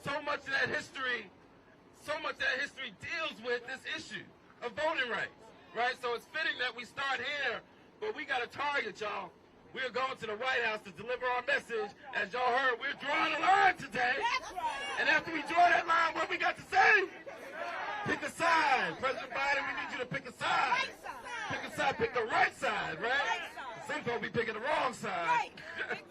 so much of that history deals with this issue of voting rights, right? So it's fitting that we start here, but we got a target, y'all. We're going to the White House to deliver our message. As y'all heard, we're drawing a line today. And after we draw that line, what we got to say? Pick a side. President Biden, we need you to pick a side. Pick a side, pick the right side, right? Some folks be picking the wrong side.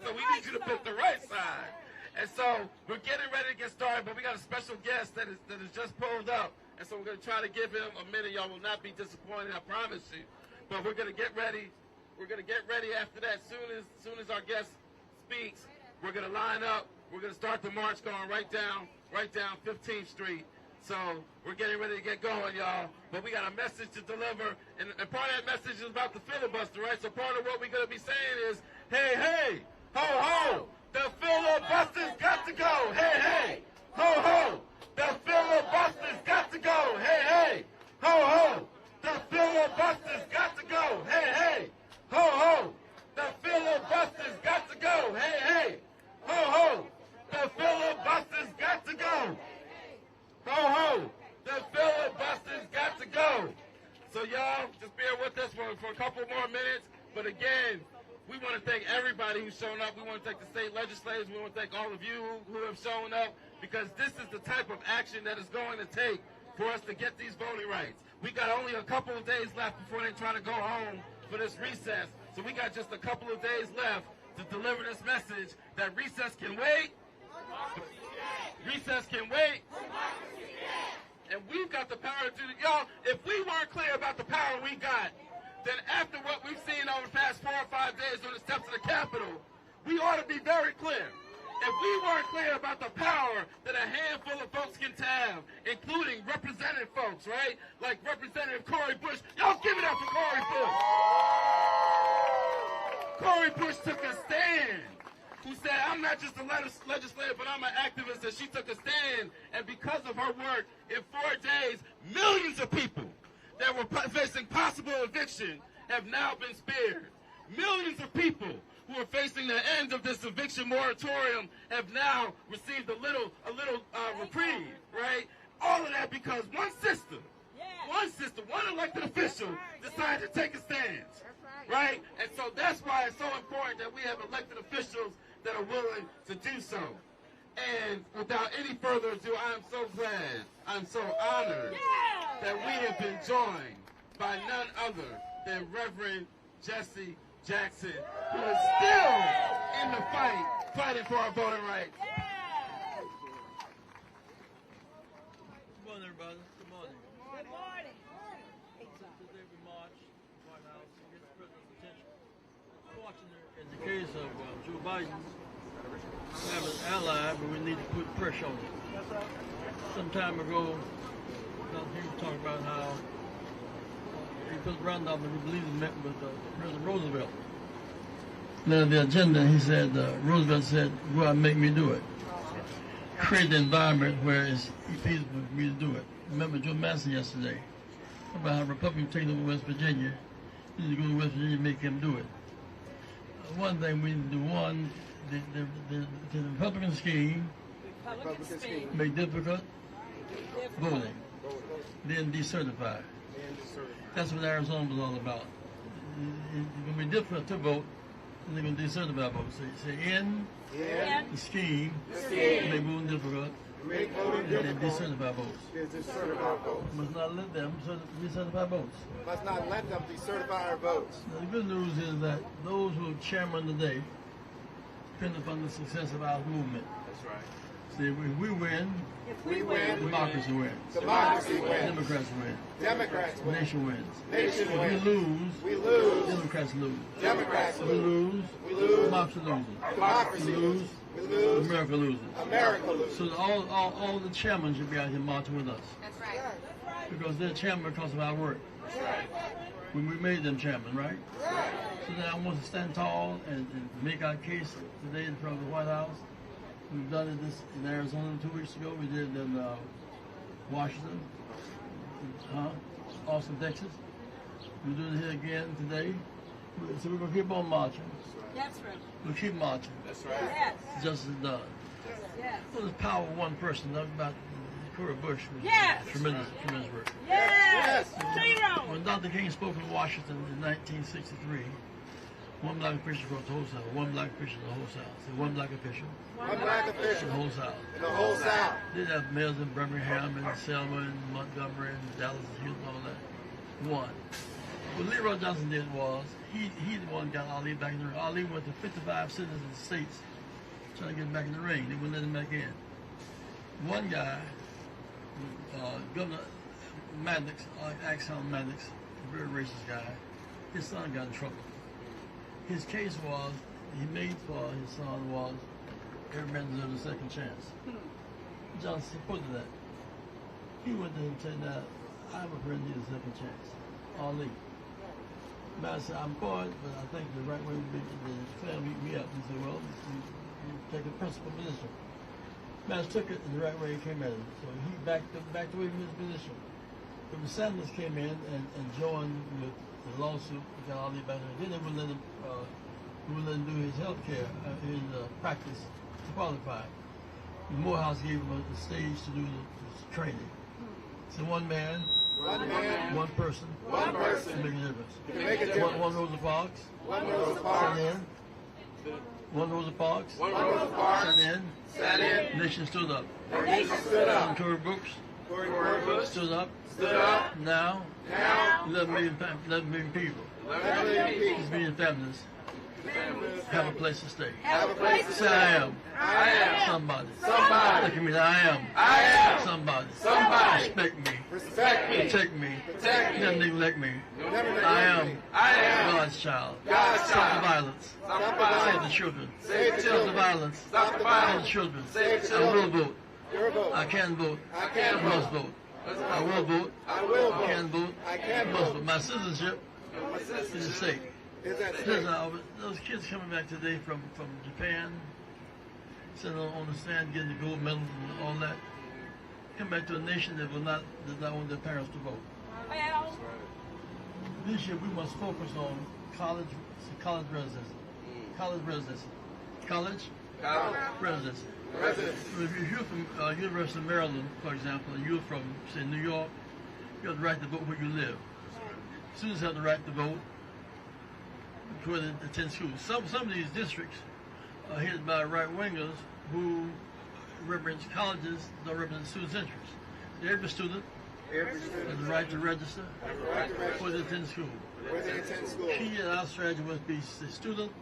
So we need you to pick the right side. And so we're getting ready to get started, but we got a special guest that is just pulled up. And so we're going to try to give him a minute. Y'all will not be disappointed, I promise you. But we're going to get ready. We're going to get ready after that. Soon as our guest speaks, we're going to line up. We're going to start the march going right down 15th Street. So we're getting ready to get going, y'all. But we got a message to deliver. And part of that message is about the filibuster, right? So part of what we're going to be saying is, hey, hey, ho, ho, the filibuster's got to go. Hey, hey, ho, ho, the filibuster's got to go. Hey, hey, ho, ho, the filibuster's got to go. Hey, hey. Ho, ho, the filibuster's got to go. Hey, hey, ho, ho, the filibuster's got to go. Ho, ho, the filibuster's got to go. So y'all, just bear with us for a couple more minutes. But again, we want to thank everybody who's shown up. We want to thank the state legislators. We want to thank all of you who have shown up, because this is the type of action that is going to take for us to get these voting rights. We got only a couple of days left before they try to go home for this recess. So we got just a couple of days left to deliver this message that recess can wait. Recess can wait. And we've got the power to do it. Y'all, if we weren't clear about the power we got, then after what we've seen over the past 4 or 5 days on the steps of the Capitol, we ought to be very clear. If we weren't clear about the power that a handful of folks can have, including representative folks, right? Like Representative Cori Bush. Y'all give it up for Cori Bush. Cori Bush took a stand. Who said, I'm not just a legislator, but I'm an activist, and she took a stand. And because of her work, in 4 days, millions of people that were facing possible eviction have now been spared. Millions of people who are facing the end of this eviction moratorium have now received a little reprieve, right? All of that because one elected official decided to take a stance, right? And so that's why it's so important that we have elected officials that are willing to do so. And without any further ado, I am so glad, I'm so honored that we have been joined by none other than Reverend Jesse Jackson, who is still in the fight, fighting for our voting rights. Good morning, everybody. Good morning. Good morning. Today we march to the White House to get the president's attention. Fortunately, in the case of Joe Biden, we have an ally, but we need to put pressure on him. Some time ago, he was talking about how he put Randolph and he believes he met with President Roosevelt. Now the agenda, he said, Roosevelt said, go out and make me do it. Create the environment where it's feasible for me to do it. Remember Joe Massey yesterday about how Republicans taking over West Virginia. You need to go to West Virginia and make him do it. One thing we need to do, the Republican scheme make difficult voting, then decertify. That's what Arizona was all about. It's going to be difficult to vote, and they're going to decertify votes. So you say in the scheme, make voting difficult, and then decertify votes. Must not let them decertify votes. Must not let them decertify our votes. Now, the good news is that those who are chairman today depend upon the success of our movement. That's right. See, if we win, democracy wins. Democracy wins. Democrats win. Democrats win. Nation wins. Nation If wins. we lose, Democrats lose. Democrats If we lose. lose, democracy loses. Democracy We lose, America loses. America loses. So all the chairmen should be out here marching with us. That's right. Because they're chairman because of our work. That's right. When we made them chairman, right? So then I want to stand tall and make our case today in front of the White House. We've done it in Arizona 2 weeks ago. We did it in Washington, Austin, Texas. We're doing it here again today. So we're going to keep on marching. That's right. We'll keep marching. That's right. Yes. Justice is done. Yes. Well, the power of one person, not about Cora Bush was Yes. tremendous work. Yes. Zero. When Dr. King spoke in Washington in 1963, one black official across the whole South, one black official in the whole South. So one black official One black in official the whole South. in the whole South. Didn't have mayors in Birmingham and Selma and Montgomery and Dallas and Houston, all that. One. What Leroy Johnson did was, he the one got Ali back in the ring. Ali went to 55 cities and states trying to get him back in the ring. They wouldn't let him back in. One guy, Governor Maddox, Axon Maddox, a very racist guy, his son got in trouble. His case was, he made for his son was, every man deserves a second chance. Johnson supported that. He went to him and said, now, I'm a friend, need a second chance. Ali. Maddox said, I'm for it, but I think the right way would be the family meet me up. He said, well, you take a principal position. Maddox took it in the right way he came at him. So he backed away from his position. But the Sanders came in and joined with the lawsuit, got all the back there. Then they wouldn't let him do his health care, his practice to qualify. The Morehouse gave him a stage to do the training. So one man, one person, can make a difference. Can make a difference. One Rosa Parks, One Rosa sat Parks. in. One Rosa Parks, One Rosa Parks. sat in. Sat in. Nation stood up. Nation stood up. Tory Brooks Cora Bush stood up. stood up. Now, Now, 11 million people. 11 million These people million families have a place to stay. have a place to Say stay. I am I am somebody. somebody. Look at me. I am I am somebody. somebody. Respect me. Respect me. Protect me. Protect me. Never neglect me. Never I neglect am me. I am God's child. God's Stop child. the violence. Stop the Save violence. the children. Save the Stop the children. violence. Stop the Save the violence. children. Save the I will children. vote. Your vote. I can vote. I can I must vote. vote. I will vote. I will I vote. can vote. I can I must vote. vote. My citizenship My is at sister stake. is at Listen, stake. those kids coming back today from Japan, sitting on the stand getting the gold medals and all that, come back to a nation that does not want their parents to vote. Well, This year we must focus on college residency. College residency. College residency. Residents. So if you're from University of Maryland, for example, and you're from, say, New York, you have the right to vote where you live. Students have the right to vote where they attend school. Some of these districts are headed by right-wingers who represent colleges, don't represent students' interests. Every student Every has student the right to register has the right to where register they attend school. where they attend school. Key in our strategy must be student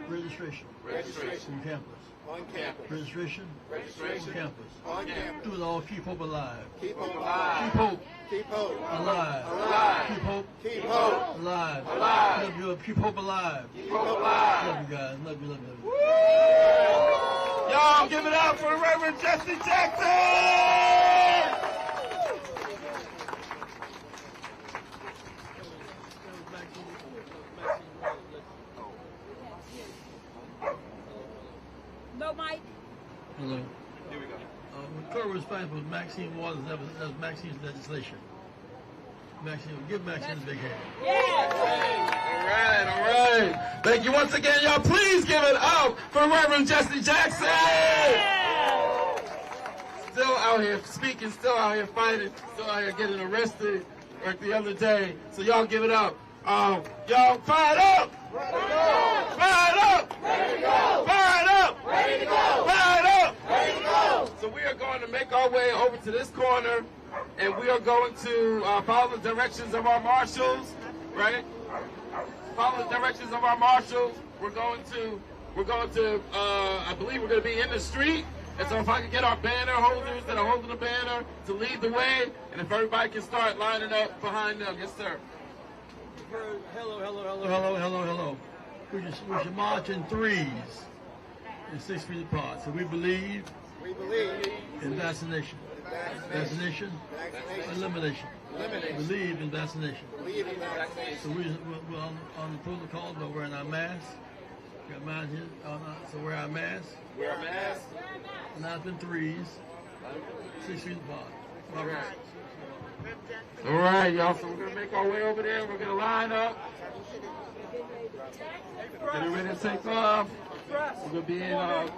registration Registration on campus. on campus. Registration on Registration campus. on campus. Do it all. Keep hope alive. Keep hope Keep alive. hope Keep hope alive. alive. Keep hope Keep hope alive. alive. Love you. Keep hope alive. Keep hope alive. Love you guys. Love you. Y'all give it up for Reverend Jesse Jackson! no mic. Hello. When Cora was fighting with Maxine Waters, that was Maxine's legislation. Maxine, give Maxine a big hand. Yes. All right. Thank you once again, y'all. Please give it up for Reverend Jesse Jackson! Still out here speaking, still out here fighting, still out here getting arrested like the other day. So y'all give it up. Y'all fired up! Fired up! Fired up! Fired up! So we are going to make our way over to this corner, and we are going to follow the directions of our marshals, right? Follow the directions of our marshals. We're going to, I believe we're going to be in the street. And so if I can get our banner holders that are holding the banner to lead the way, and if everybody can start lining up behind them. Yes, sir. Hello. We should march in threes and 6 feet apart. So we believe We believe in vaccination. vaccination. Vaccination. Elimination. Elimination. Believe in vaccination. Believe in vaccination. So we're on the protocol, but wearing our masks. Got mine here. So wear our masks. Wear a mask. Not in threes. 6 feet apart. All right. All right, y'all, so we're going to make our way over there. We're going to line up. Getting ready to take off. We're going to be in,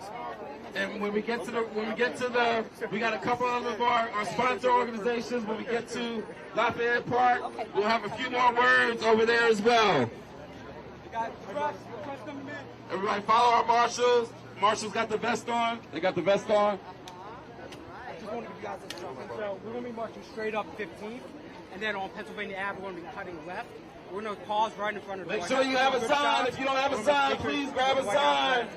and when we get to we got a couple of our sponsor organizations. When we get to Lafayette Park, we'll have a few more words over there as well. Everybody follow our marshals. Marshals got the vest on. They got the vest on. I just want to give you guys a instruction. So we're going to be marching straight up 15th, and then on Pennsylvania Ave, we're going to be cutting left. We're going to pause right in front of the Make sure you have a sign. If you don't have a sign, please grab a sign.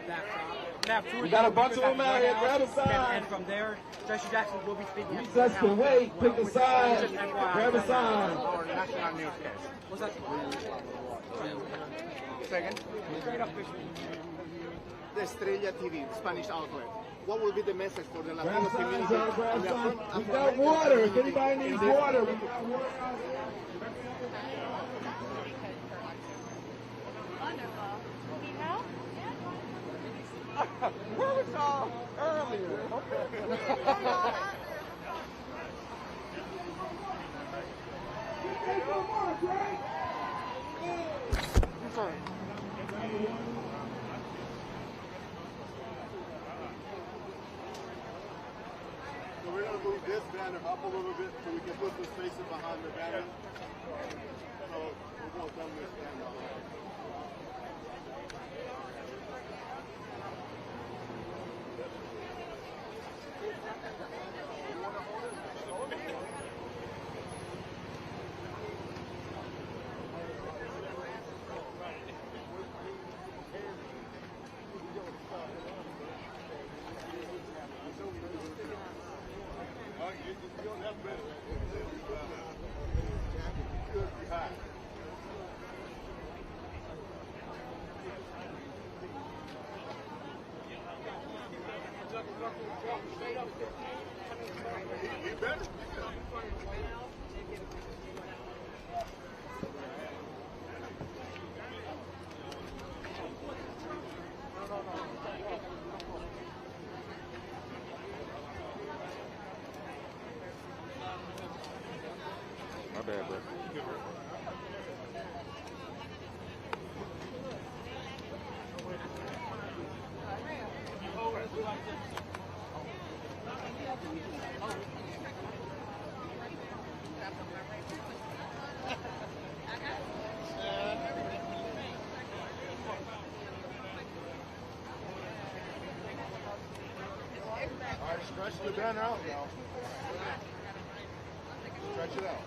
We got a bunch of them out here. Grab a sign. And from there, Jesse Jackson will be speaking. You just can wait. Pick a sign. Grab a sign. What's that? Second. Straight up 15th. The Estrella TV, Spanish outlet. What will be the message for the Latino Grab community? signs, grab signs. We got water. If anybody needs water, we got water. Where was y'all earlier? So we're going to move this banner up a little bit so we can put the spaces behind the banner. So we're going to thumb this banner up. My bad, bro. All right, stretch the banner out now. Stretch it out.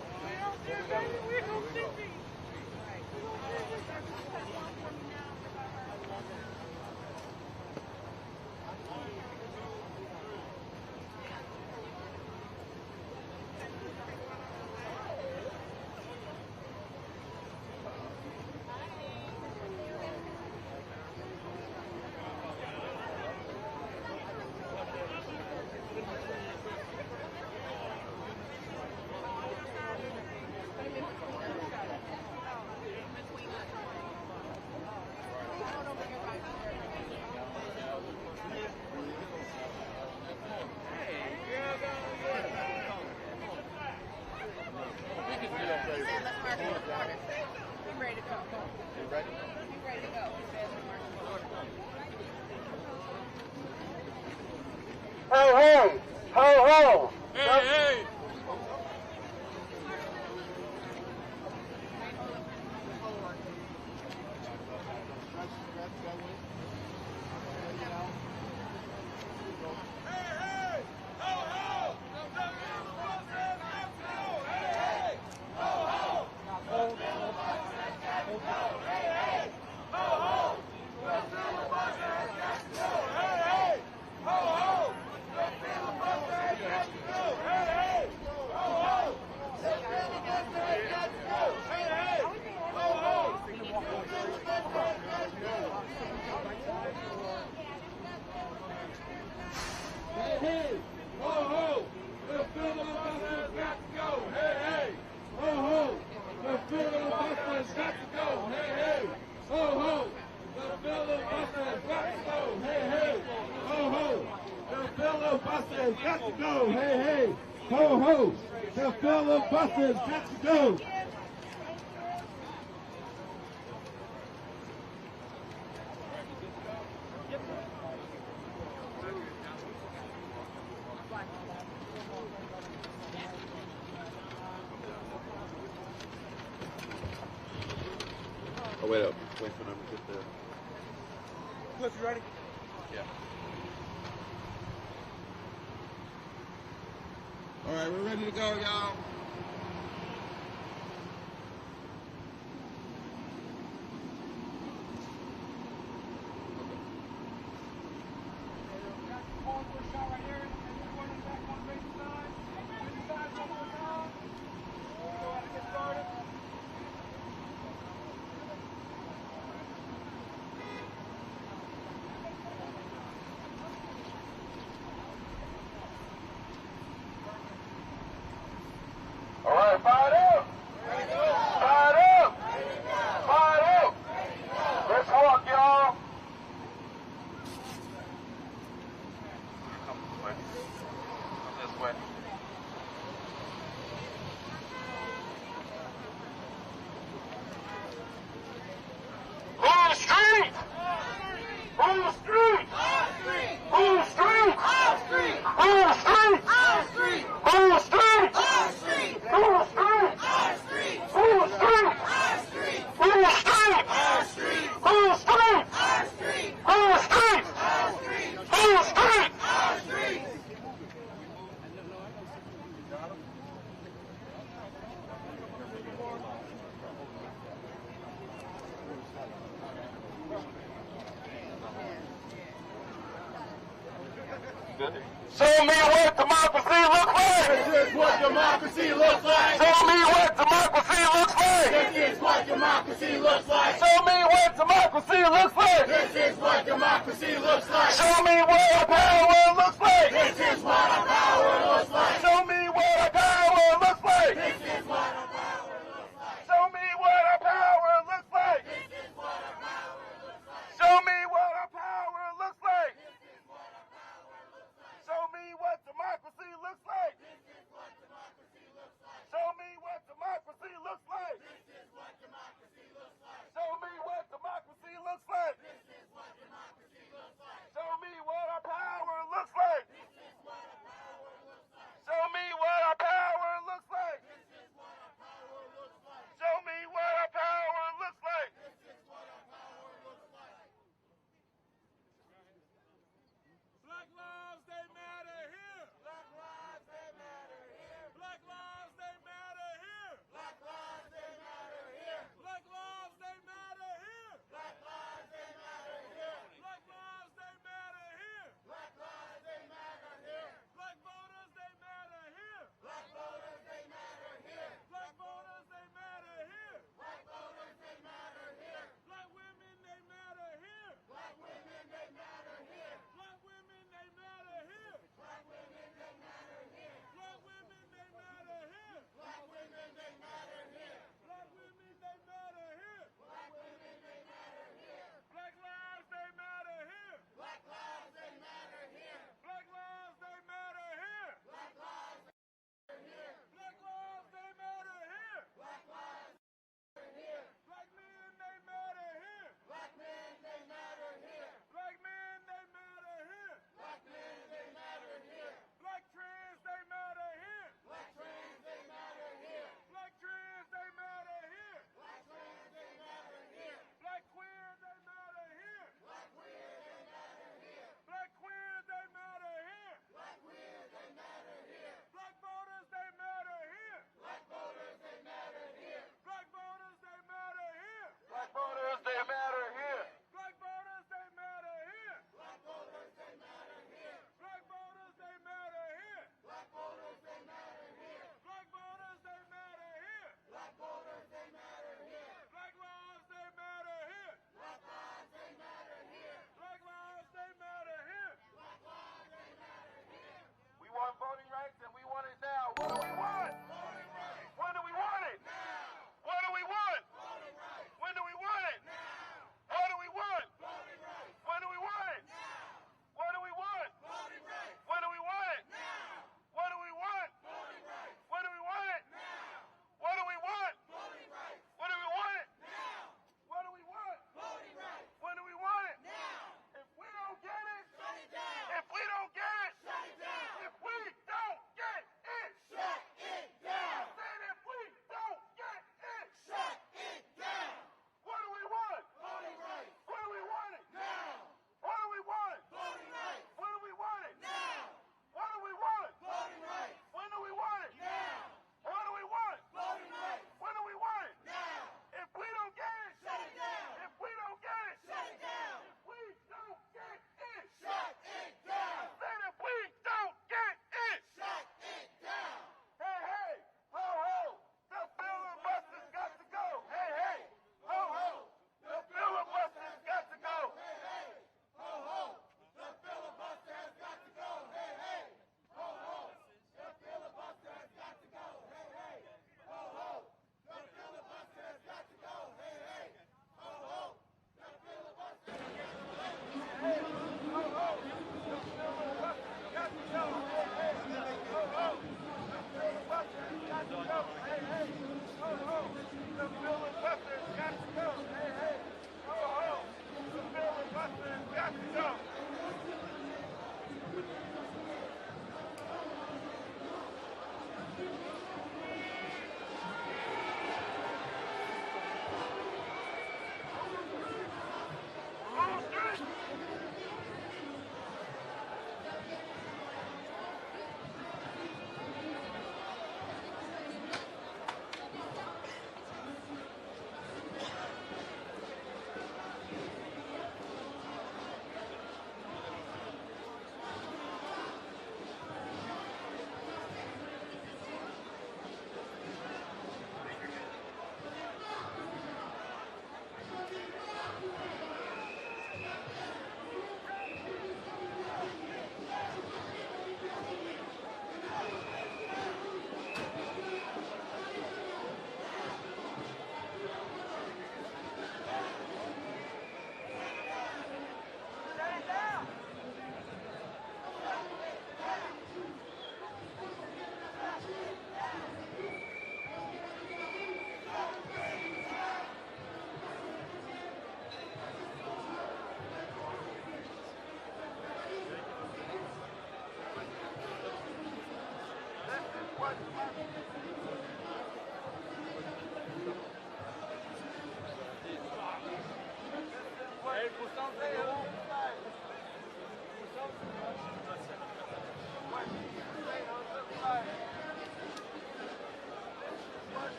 Ho, ho! Ho, ho! Hey, hey! Got to go, hey, hey! Ho, ho. The filibusters got to go. Oh, wait up. Wait for them to get there. Cliff, you ready? Yeah. All right, we're ready to go, y'all. All right, fired up. Fired up. Fired up. Let's walk, y'all. Come this way. Come this way. Who's street? Who's street? Who's street? Who's street? Who's street? Who's street? Who's street? Who's street? Who's street? Who's street? Who's street? Who's street? Show me what democracy looks like. This is what democracy looks like. Show me what democracy looks like. This is what democracy looks like. Show me what democracy looks like. This is what democracy looks like. Show me what our power looks like. This is what our power looks like. Show me what our power looks like. This is what our power looks like. Show me what our power looks like. This is what our power looks like. Show me what our power looks like. This is what our power looks like. Show me what democracy looks like. This is what democracy looks like. Show me what democracy looks like. This is what democracy looks like. Show me what democracy looks like. This is what democracy looks like. Show me what our power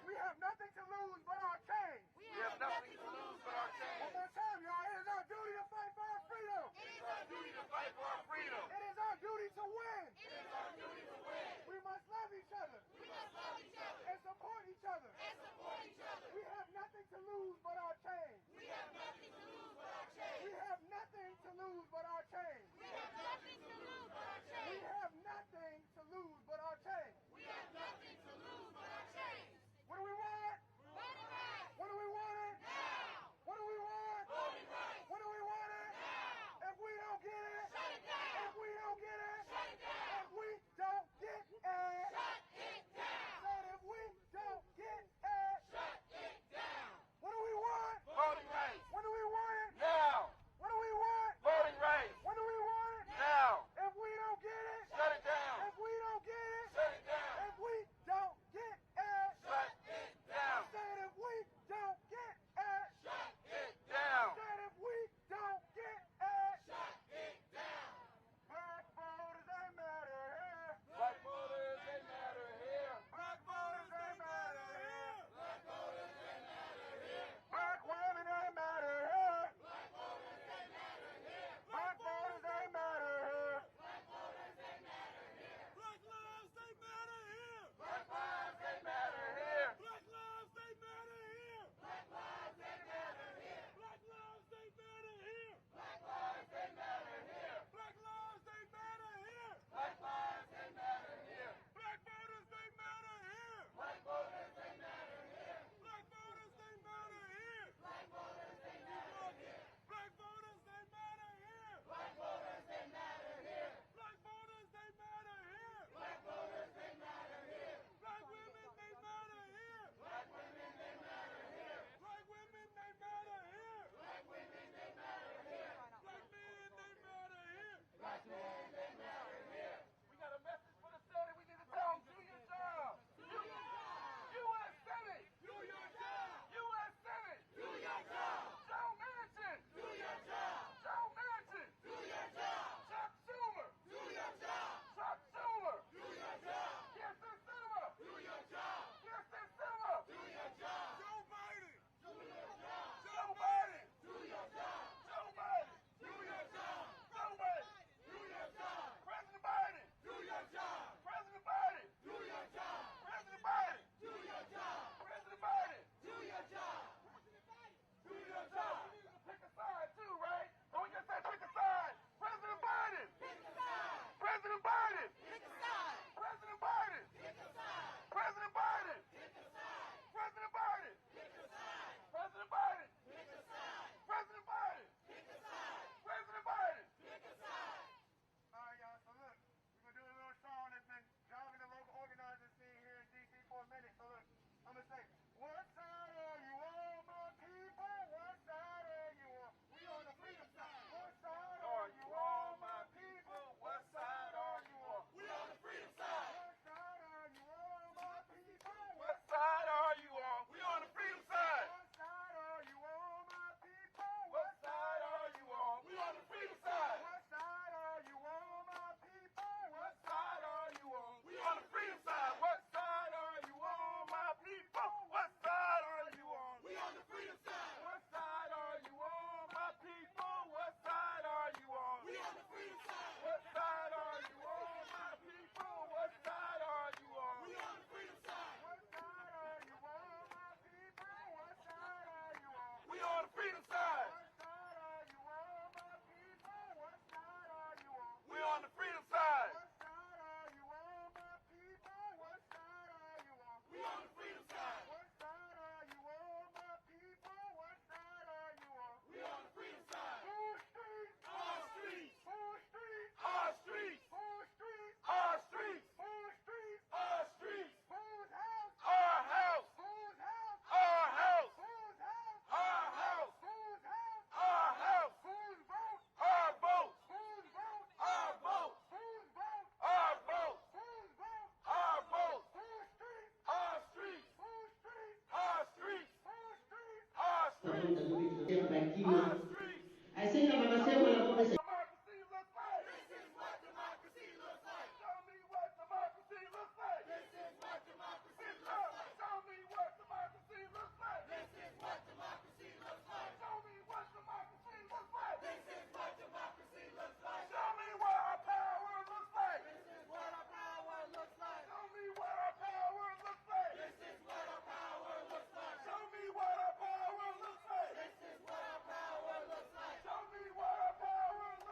We have nothing to lose but our change. One more time, y'all. It is our duty. kutokea Bakio. Asema mama sema na kwa Democracy looks like. This is what democracy looks like. Show me what democracy looks like. This is what democracy looks like. Show me what democracy looks like. This is what democracy looks like. Show me what democracy looks like. This is what democracy looks like. Show me what our power looks like. This is what our power looks like. Show me what our power looks like. This is what our power looks like. Show me what our power looks like. This is what our power looks like. Show me what our power looks like.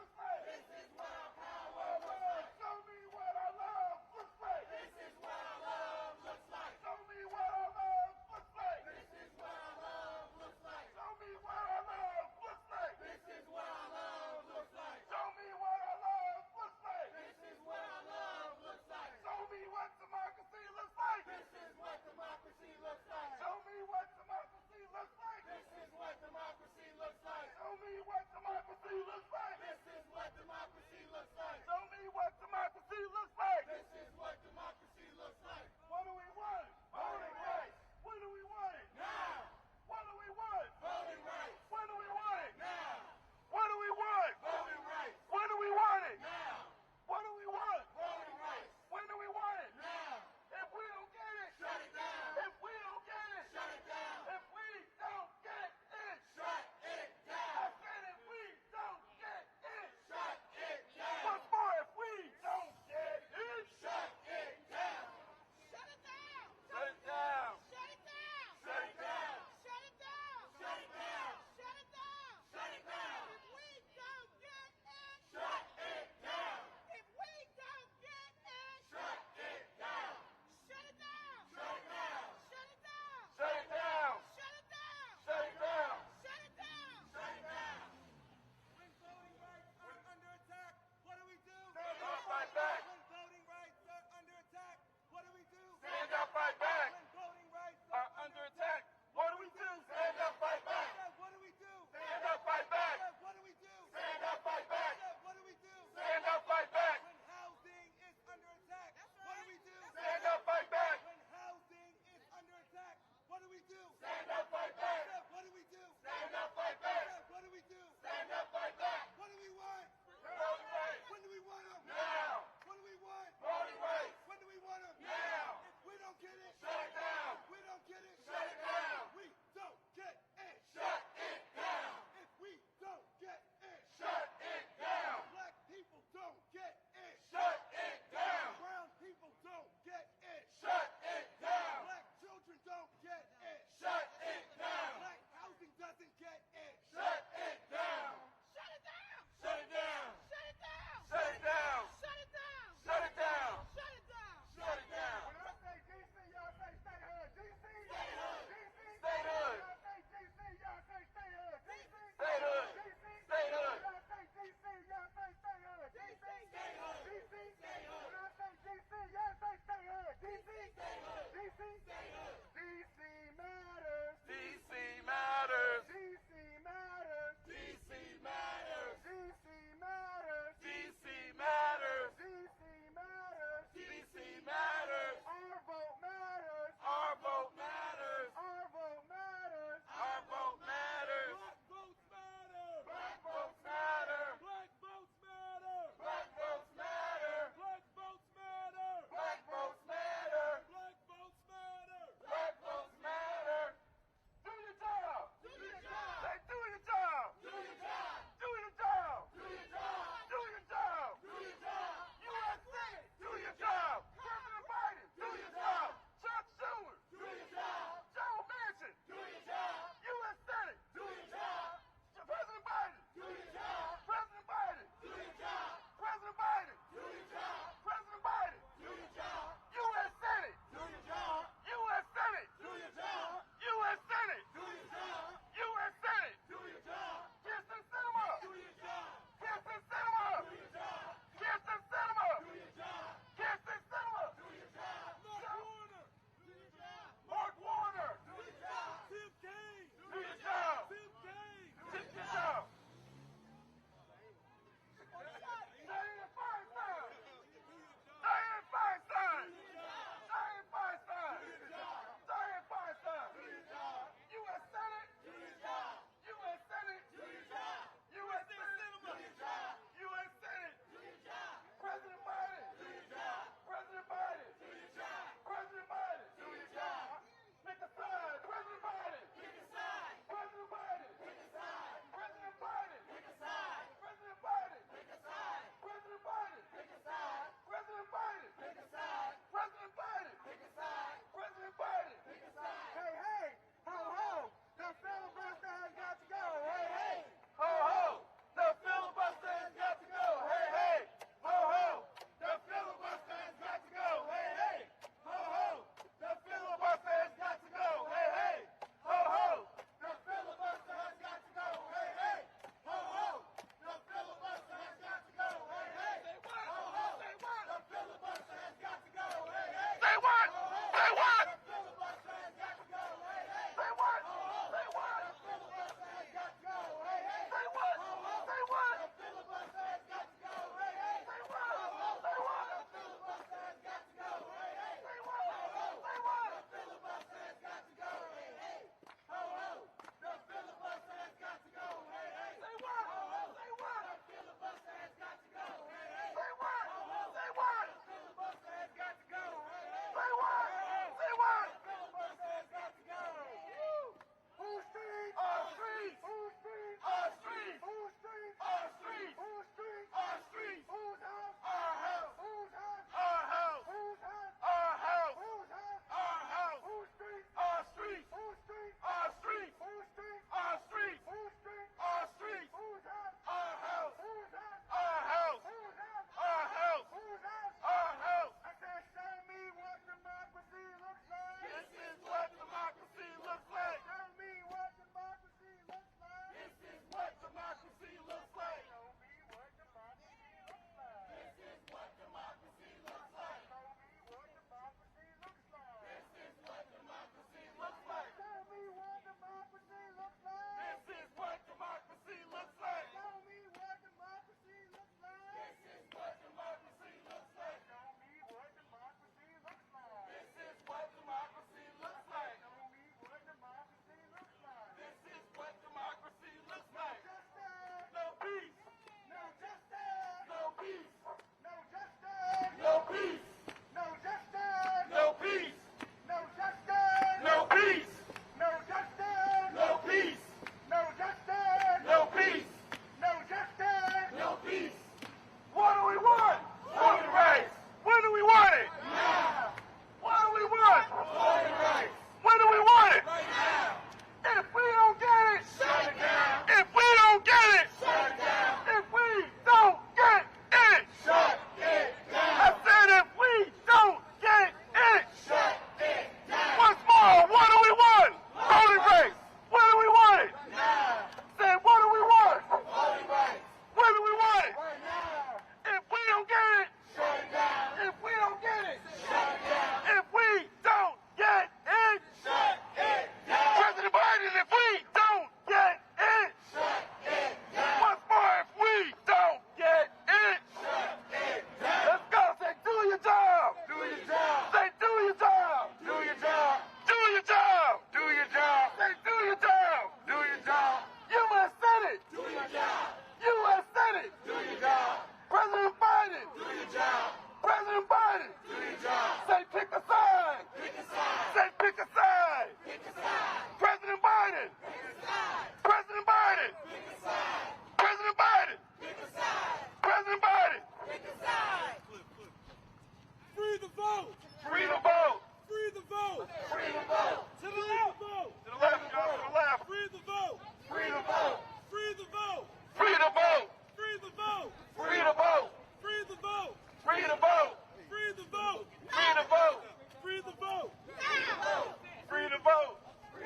Free the vote. Free the vote. Free the vote. Free the vote. Free the vote. Free the vote. Free the vote. Free the vote. Free the vote. Free the vote. Free the vote. Free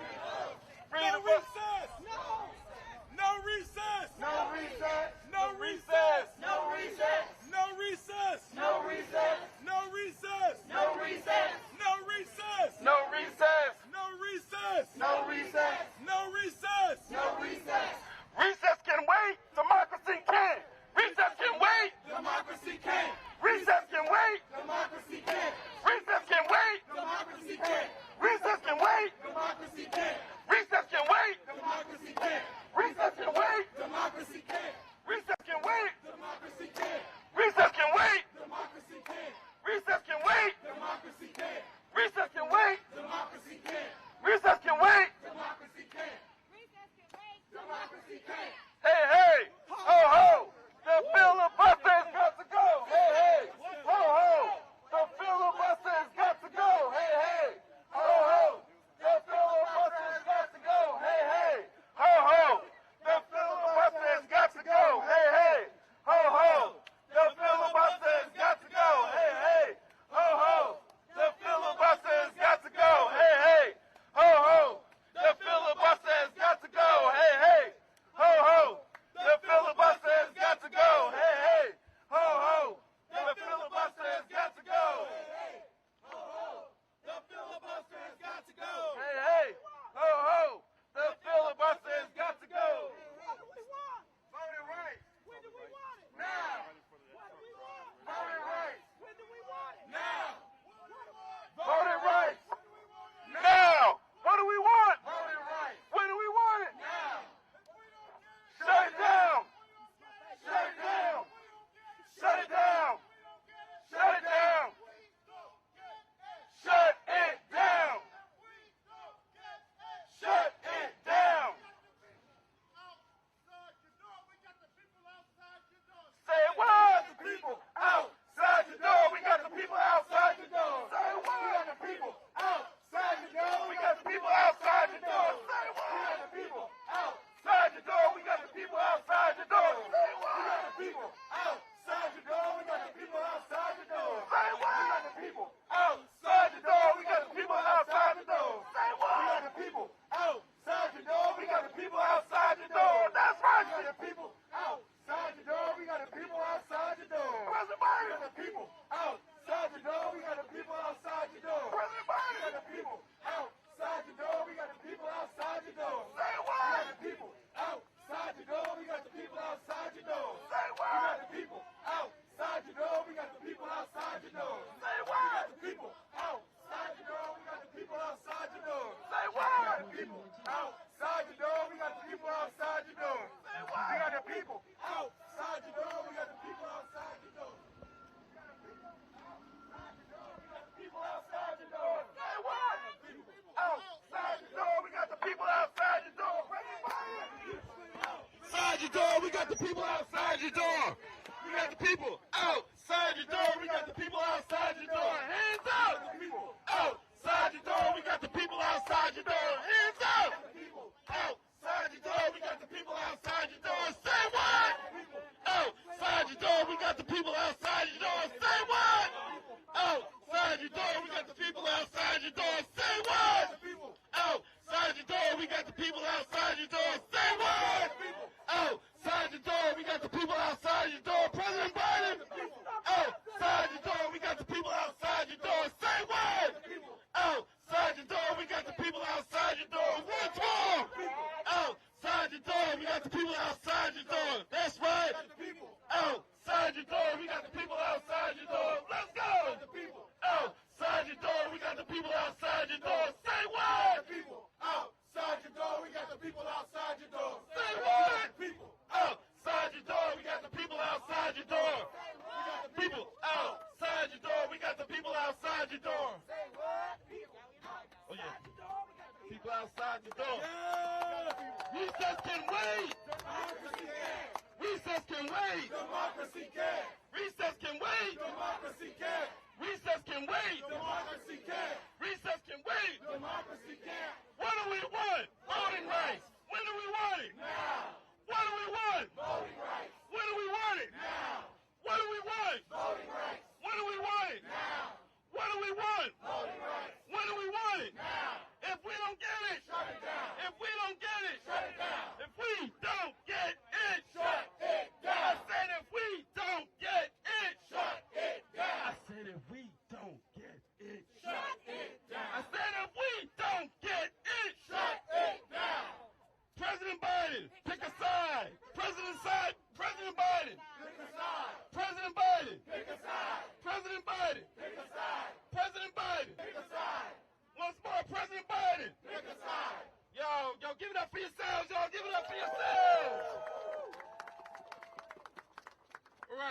No the vote. recess. No recess. No recess. No recess. No recess. No recess. No recess. No recess. No recess. No recess. No recess. No recess. No recess. No recess. No recess. Recess can wait. Democracy can't. Recess can wait. Democracy can't. Recess can wait. Democracy can't. Recess can wait. Democracy can't. Recess can wait. Democracy can't. Recess can wait. Democracy can't. Recess can wait. Democracy can't. Recess can wait. Democracy can't. Recess can wait. Democracy can't. Recess can wait. Democracy can't. Recess can wait. Democracy can't. Recess can wait. Democracy can't. Democracy can't. Hey, hey, ho, ho. The filibuster's got to go. Hey, hey, ho, ho. The filibuster's got to go. Hey, hey, ho, ho. The filibuster's got to go. Hey, hey, ho, ho. The filibuster's got to go. Hey, hey, ho, ho. The filibuster's got to go. Hey, hey, ho, ho. The filibuster's got to go. Hey, hey, ho, ho. The filibuster's got to go. Hey, hey, ho, ho. The filibuster's got to go. Hey, hey, ho, ho. The filibuster's got to go. Hey, hey, ho, ho. The filibuster's got to go. Hey, hey, ho, ho. The filibuster's got to go. What do we want? Voting rights. When do we want it? Now. What do we want? Voting rights. When do we want it? Now. Voting rights. Now. What do we want? Voting rights. When do we want it? Now. Shut it down. Shut it down. Shut it down. Shut it down. Shut it down. Shut it down. Say what? The people outside the door. We got the people outside the door. Say what? We got the people outside the door. We got the people outside the door. Say what? We got the people outside the door. We got the people outside the door. Say what? We got the people outside the door. We got the people outside the door. Say what? We got the people outside the door. We got the people outside the door. Say what? We got the people outside the door. We got the people outside the door. That's right. We got the people outside the door. We got the people outside the door. President Biden. We got the people outside the door. We got the people outside the door. President Biden. We got the people outside the door. We got the people outside the door. Say what? We got the people outside the door. We got the people outside the door. Say what? We got the people outside the door. We got the people outside the door. Say what? We got the people outside the door. We got the people outside the door. Say what? We got the people outside the door. We got the people outside the door. Say what? We got the people outside the door. We got the people outside the door. People outside the door. Say what? Outside the door. We got the people outside the door. Outside the door. We got the people outside the door. We got the people outside the door. We got the people outside the door. Hands up. Outside the door. We got the people outside the door. Hands up. Outside the door. We got the people outside the door. Say what? Outside the door. We got the people outside the door. Say what? Outside the door. We got the people outside the door. Say what? Outside the door. We got the people outside the door. Say what? Outside the door. We got the people outside the door. President Biden. Outside the door. We got the people outside the door. Say what? Outside the door. We got the people outside the door. One time. Outside the door. We got the people outside the door. That's right. Outside the door. We got the people outside the door. Let's go. Outside the door. We got the people outside the door. Say what? Outside the door. We got the people outside the door. Say what? Outside the door. We got the people outside the door. We got the people outside the door. We got the people outside the door. Oh yeah. People outside the door. Recess can wait. Recess can wait. Democracy can. Recess can wait. Democracy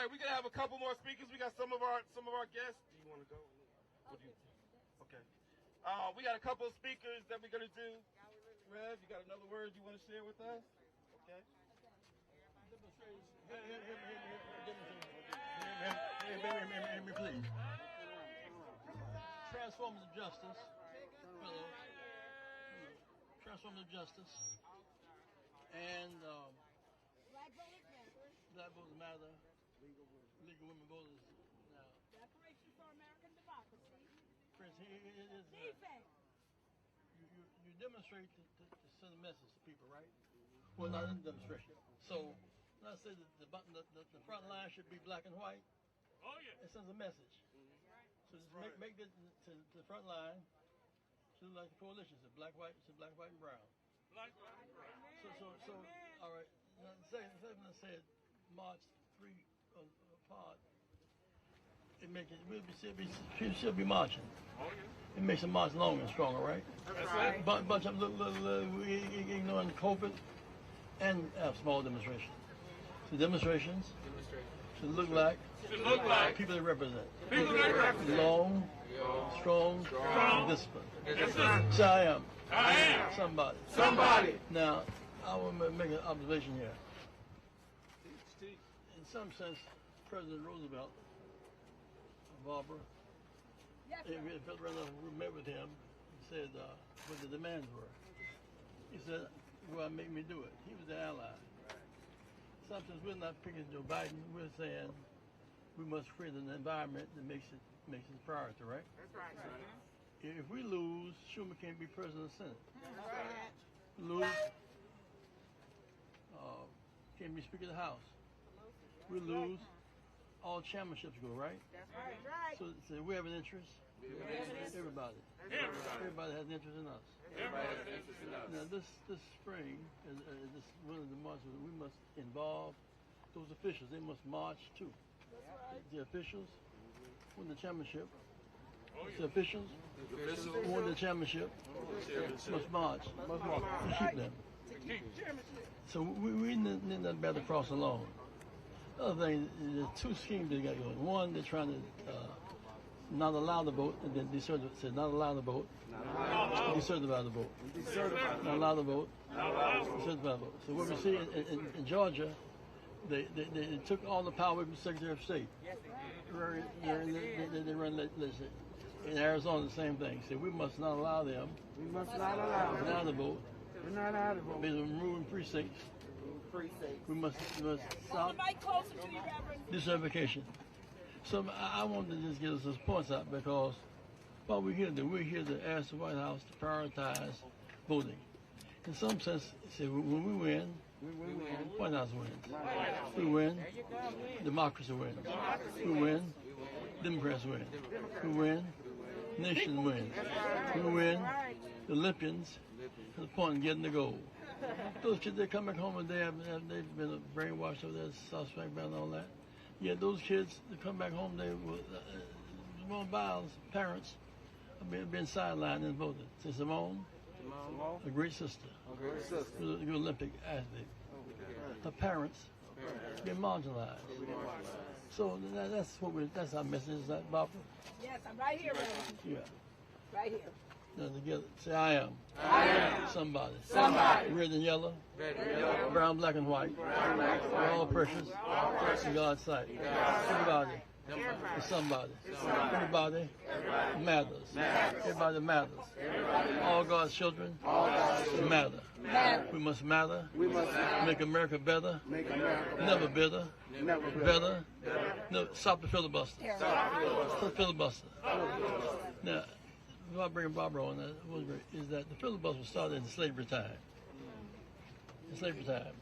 right, we're gonna have a couple more speakers. We got some of our guests. Do you want to go? What do you think? Okay. We got a couple of speakers that we're gonna do. Rev, you got another word you want to share with us? Okay. Hear me, please. Transformative justice. Hello. Transformative justice. And Black voters matter. Legal women voters now. Declaration for American Democracy. Prince, you demonstrate to send a message to people, right? Well, not in demonstration. So, let's say the front line should be black and white. Oh yeah. It sends a message. So just make it to the front line. Should look like the coalition. It's black, white, and brown. Black, white, and brown. So, all right. Second, I said march 3 apart. It makes it. People should be marching. Oh yeah. It makes the march longer and stronger, right? That's right. Bunch of ignoring COVID and have small demonstrations. So demonstrations should look like people they represent. Long, strong, disciplined. So I am somebody. Now, I want to make an observation here. In some sense, President Roosevelt, Barbara, we met with him. He said what the demands were. He said, "Well, make me do it." He was the ally. Sometimes we're not picking Joe Biden. We're saying we must create an environment that makes it a priority, right? That's right. If we lose, Schumer can't be president of the Senate. That's right. Lose, can't be Speaker of the House. We lose, all championships go, right? That's right. So we have an interest. Everybody has an interest in us. Now this spring, this one of the marches, we must involve those officials. They must march too. The officials win the championship. The officials who won the championship must march to keep them. So we need that battle cross alone. The other thing, there's two schemes they got going. One, they're trying to not allow the vote, and then said not allow the vote, decertify the vote. Not allow the vote, decertify the vote. So what we see in Georgia, they took all the power from the Secretary of State. They run legislation. In Arizona, the same thing. So we must not allow them. We must not allow the vote. We're not allowed to vote. Based on removing precincts. We must stop decertification. So I wanted to just get us those points out because what we're here to ask the White House to prioritize voting. In some sense, say when we win, White House wins. We win, democracy wins. We win, Democrats win. We win, nation wins. We win, the Olympians to the point of getting the gold. Those kids, they come back home and they've been brainwashed over there, suspect and all that. Yeah, those kids, they come back home, they were, Simone Biles' parents have been sidelined and voted. So Simone, a great sister, a good Olympic athlete. Her parents been marginalized. So that's our message, is that, Barbara? Yes, I'm right here, Reverend. Yeah. Right here. Now together, say I am somebody. Red and yellow. Brown, black, and white. We're all precious in God's sight. Everybody is somebody. Everybody matters. Everybody matters. All God's children matter. We must matter. Make America better. Never bitter. Better. No, stop the filibuster. Stop the filibuster. Now, if I bring Barbara on that, is that the filibuster was started in slavery time. In slavery time.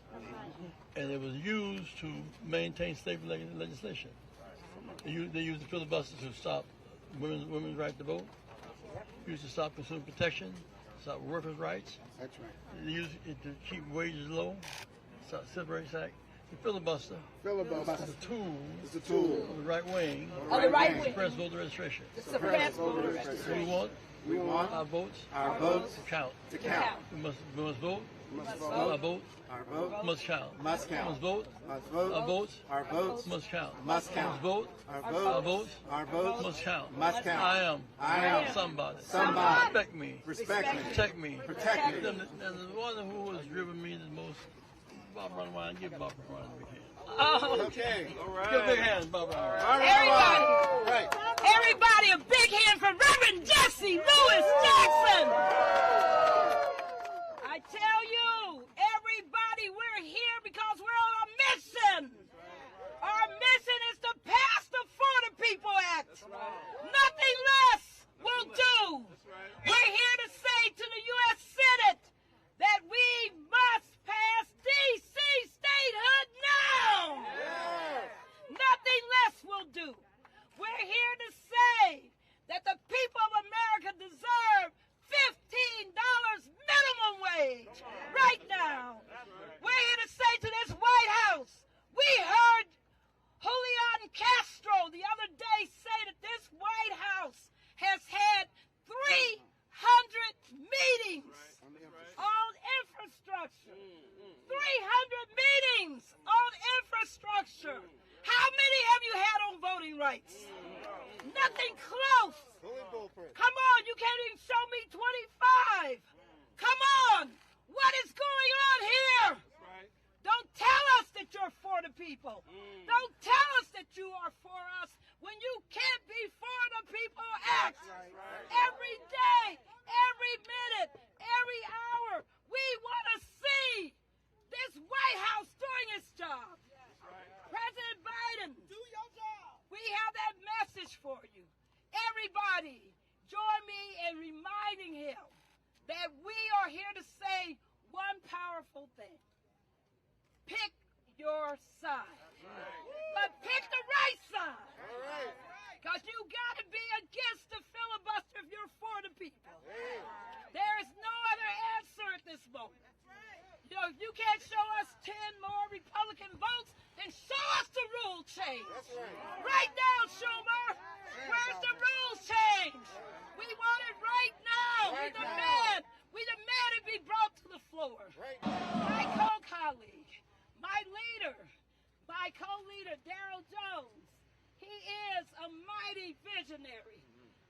And it was used to maintain slavery legislation. They used the filibuster to stop women's right to vote, used to stop consumer protection, stop workers' rights. That's right. They used it to keep wages low, stop Civil Rights Act. The filibuster is a tool of the right wing to suppress voter registration. We want our votes to count. We must vote. Our vote Our vote must count. must count. Must vote. Must vote. Our votes Our votes must count. must count. Must vote. Our Our vote votes our votes must count. must count. I am somebody. Somebody. Respect me. Respect me. Protect me. Protect me. And the one who has driven me the most, Bob Runwine. Give Bob Runwine a big hand. Oh, Okay. All right. give a big hand, Bob Runwine. All right. Everybody. All right. Everybody, a big hand for Reverend Jesse Lewis Jackson. I tell you, everybody, we're here because we're on a mission. Our mission is to pass the For the People Act. Nothing less will do. We're here to say to the U.S. Senate that we must pass D.C. statehood now. Nothing less will do. We're here to say that the people of America deserve $15 minimum wage right now. We're here to say to this White House, we heard Julian Castro the other day say that this White House has had 300 meetings on infrastructure. 300 meetings on infrastructure. How many have you had on voting rights? Nothing close. Come on, you can't even show me 25. Come on. What is going on here? Don't tell us that you're for the people. Don't tell us that you are for us when you can't be for the people act. Every day, every minute, every hour, we want to see this White House doing its job. President Biden, do your job. We have that message for you. Everybody, join me in reminding him that we are here to say one powerful thing. Pick your side. But pick the right side. Because you got to be against the filibuster if you're for the people. There is no other answer at this moment. You know, if you can't show us 10 more Republican votes, then show us the rule change. Right now, Schumer. Where's the rules change? We want it right now. We demand it be brought to the floor. My co-colleague, my co-leader, Darrell Jones, he is a mighty visionary.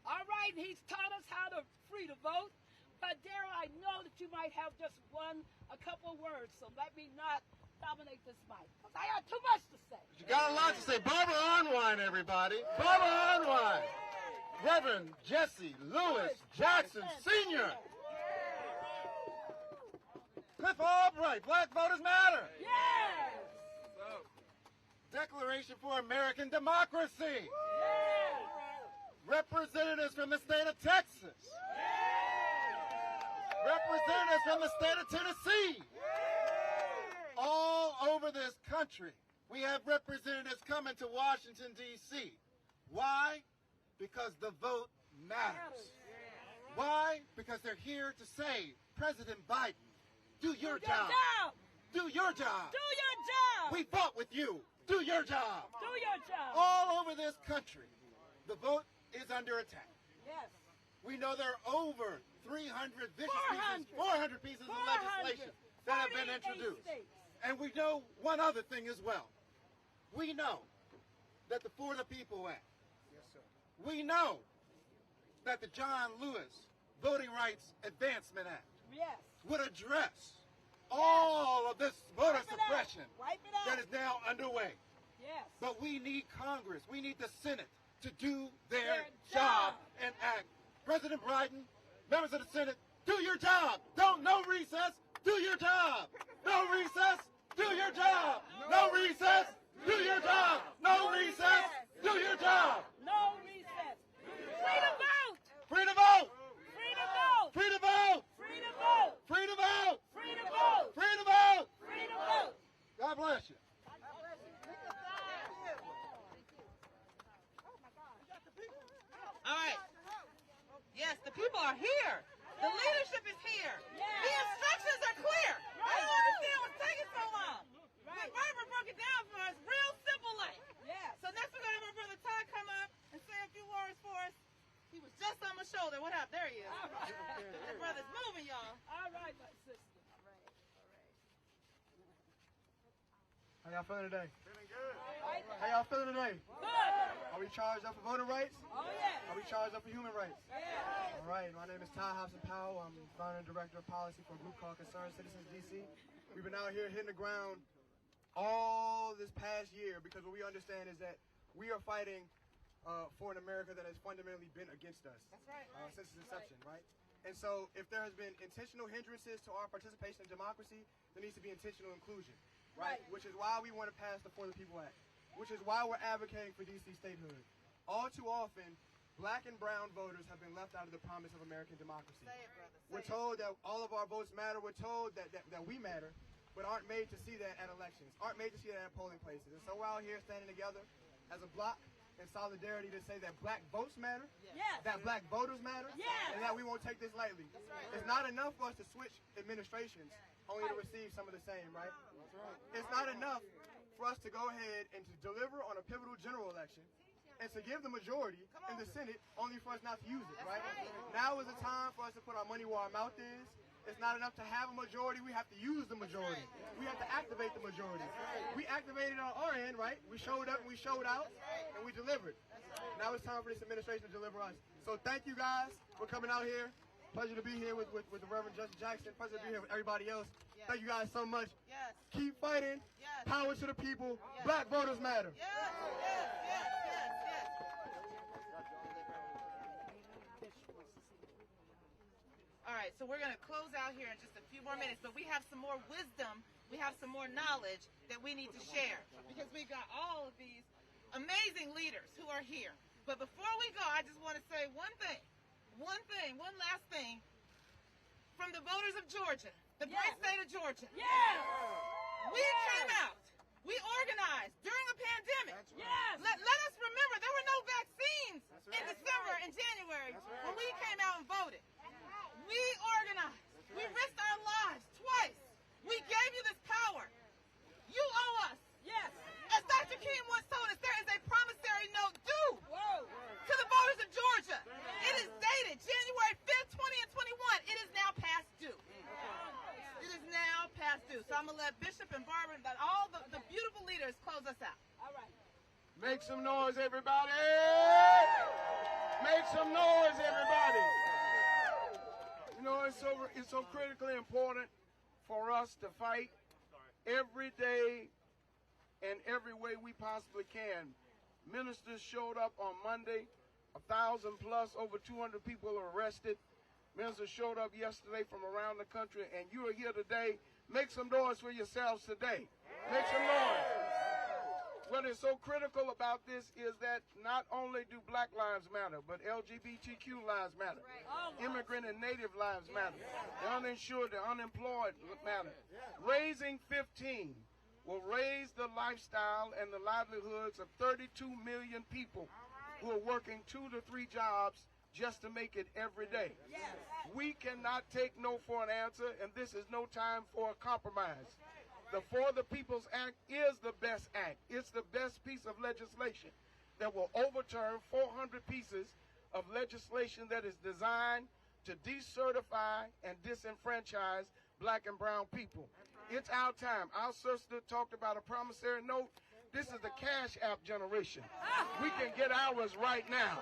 All right, he's taught us how to free to vote. But Darrell, I know that you might have just a couple of words, so let me not dominate this mic. I got too much to say. You got a lot to say. Barbara Unwine, everybody. Barbara Unwine. Reverend Jesse Lewis Jackson Sr. Cliff Albright, Black Voters Matter. Yes! Declaration for American Democracy. Yes! Representatives from the state of Texas. Representatives from the state of Tennessee. All over this country, we have representatives coming to Washington, D.C. Why? Because the vote matters. Why? Because they're here to say, President Biden, do your job. Do your job. Do your job. We fought with you. Do your job. Do your job. All over this country, the vote is under attack. Yes. We know there are over 300 vicious 400 pieces of legislation that have been introduced. States. And we know one other thing as well. We know that the For the People Act. Yes, sir. We know that the John Lewis Voting Rights Advancement Act would address all of this voter suppression that is now underway. Yes. But we need Congress, we need the Senate to do their job and act. President Biden, members of the Senate, do your job. No recess. Do your job. No recess. Do your job. No recess. Do your job. No recess. Do your job. No recess. Free to vote. Free to vote. Free to vote. Free to vote. Free to vote. Free to vote. Free to vote. Free to vote. Free to vote. God bless you. All right. Yes, the people are here. The leadership is here. The instructions are clear. I don't understand what's taking so long. But Barbara broke it down for us real simple like. So next we're going to have our brother Todd come up and say a few words for us. He was just on my shoulder. What happened? There he is. The brother's moving, y'all. All right, my sister. All right. How y'all feeling today? Feeling good. How y'all feeling today? Good. Are we charged up for voting rights? Oh, yeah. Are we charged up for human rights? Yeah. All right, my name is Ty Hobson-Powell. I'm founder and director of policy for a group called Concerned Citizens DC. We've been out here hitting the ground all this past year because what we understand is that we are fighting for an America that has fundamentally been against us. That's right. Since its inception, right? And so if there has been intentional hindrances to our participation in democracy, there needs to be intentional inclusion, right? Which is why we want to pass the For the People Act, which is why we're advocating for DC statehood. All too often, black and brown voters have been left out of the promise of American democracy. Say it, brother. Say We're told that all of our votes matter. We're told that we matter, but aren't made to see that at elections, aren't made to see that at polling places. And so we're out here standing together as a block in solidarity to say that black votes matter, Yes. that black voters matter, Yes. and that we won't take this lightly. It's not enough for us to switch administrations only to receive some of the same, right? It's not enough for us to go ahead and to deliver on a pivotal general election and to give the majority in the Senate only for us not to use it, right? Now is the time for us to put our money where our mouth is. It's not enough to have a majority, we have to use the majority. We have to activate the majority. We activated on our end, right? We showed up and we showed out and we delivered. Now it's time for this administration to deliver us. So thank you guys for coming out here. Pleasure to be here with the Reverend Justin Jackson. Pleasure to be here with everybody else. Thank you guys so much. Yes. Keep fighting. Yes. Power to the people. Black voters matter. Yes, yes, yes, yes, yes. All right, so we're going to close out here in just a few more minutes, but we have some more wisdom, we have some more knowledge that we need to share because we've got all of these amazing leaders who are here. But before we go, I just want to say one last thing from the voters of Georgia, the great state of Georgia. Yes. We came out. We organized during a pandemic. Yes. Let us remember there were no vaccines in December and January when we came out and voted. We organized. We risked our lives twice. We gave you this power. You owe us. Yes. As Dr. King once told us, there is a promissory note due Whoa. to the voters of Georgia. It is dated January 5th, 20 and 21. It is now past due. It is now past due. So I'm going to let Bishop and Barbara and all the beautiful leaders close us out. All right. Make some noise, everybody! Make some noise, everybody! You know, it's so critically important for us to fight every day and every way we possibly can. Ministers showed up on Monday, 1,000 plus, over 200 people are arrested. Ministers showed up yesterday from around the country, and you are here today. Make some noise for yourselves today. Make some noise. What is so critical about this is that not only do black lives matter, but LGBTQ lives matter. Immigrant and native lives matter. The uninsured, the unemployed matter. Raising 15 will raise the lifestyle and the livelihoods of 32 million people who are working 2 to 3 jobs just to make it every day. We cannot take no for an answer, and this is no time for a compromise. The For the People's Act is the best act. It's the best piece of legislation that will overturn 400 pieces of legislation that is designed to decertify and disenfranchise black and brown people. It's our time. Our sister talked about a promissory note. This is the Cash App generation. We can get ours right now.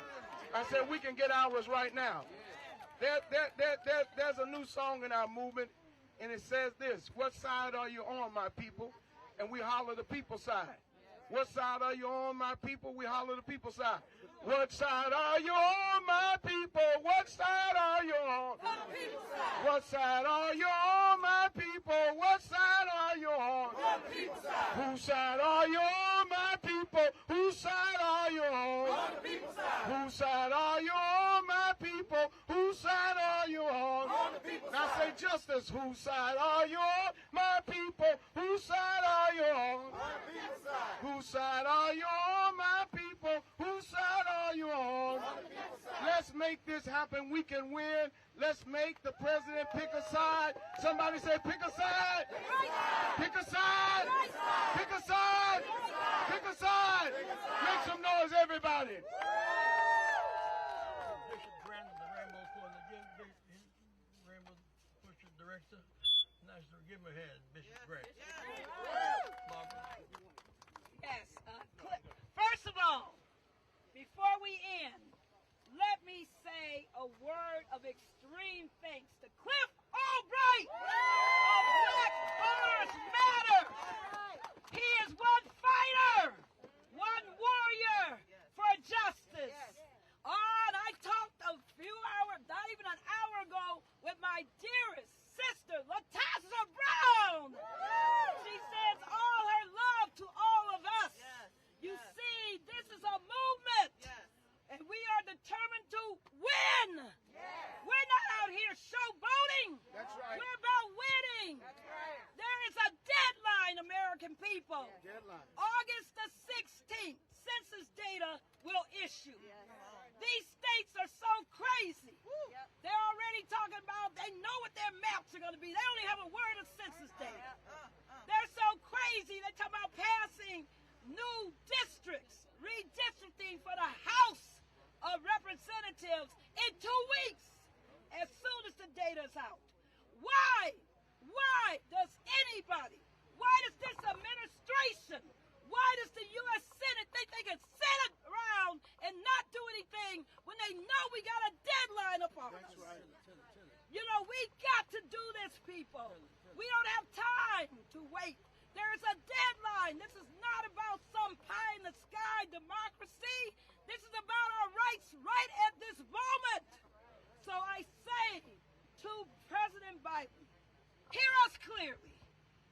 I said we can get ours right now. There's a new song in our movement, and it says this: what side are you on, my people? And we holler the people side. What side are you on, my people? We holler the people side. What side are you on, my people? What side are you on? The people side. What side are you on, my people? What side are you on? The people side. Whose side are you on, my people? Whose side are you on? The people side. Whose side are you on, my people? Whose side are you on? The people Now side. say justice. Whose side are you on, my people? Whose side are you on? The people side. Whose side are you on, my people? Whose side are you on? Let's make this happen. We can win. Let's make the president pick a side. Somebody say pick a side. Pick a side. Pick a side. Pick a side. Make some noise, everybody. Bishop Brandon, the Rainbow Coalition, Rainbow Push Director. Nice to give him a hand, Bishop Grant. Yeah. Barbara. Listen, people. August the 16th, census data will issue. These states are so crazy. They're already talking about, they know what their maps are going to be. They only have a word of census data. They're so crazy. They're talking about passing new districts, redistricting for the House of Representatives in 2 weeks, as soon as the data's out. Why? Why does anybody, why does this administration, why does the U.S. Senate think they can sit around and not do anything when they know we got a deadline upon us? You know, we got to do this, people. We don't have time to wait. There is a deadline. This is not about some pie-in-the-sky democracy. This is about our rights right at this moment. So I say to President Biden, hear us clearly.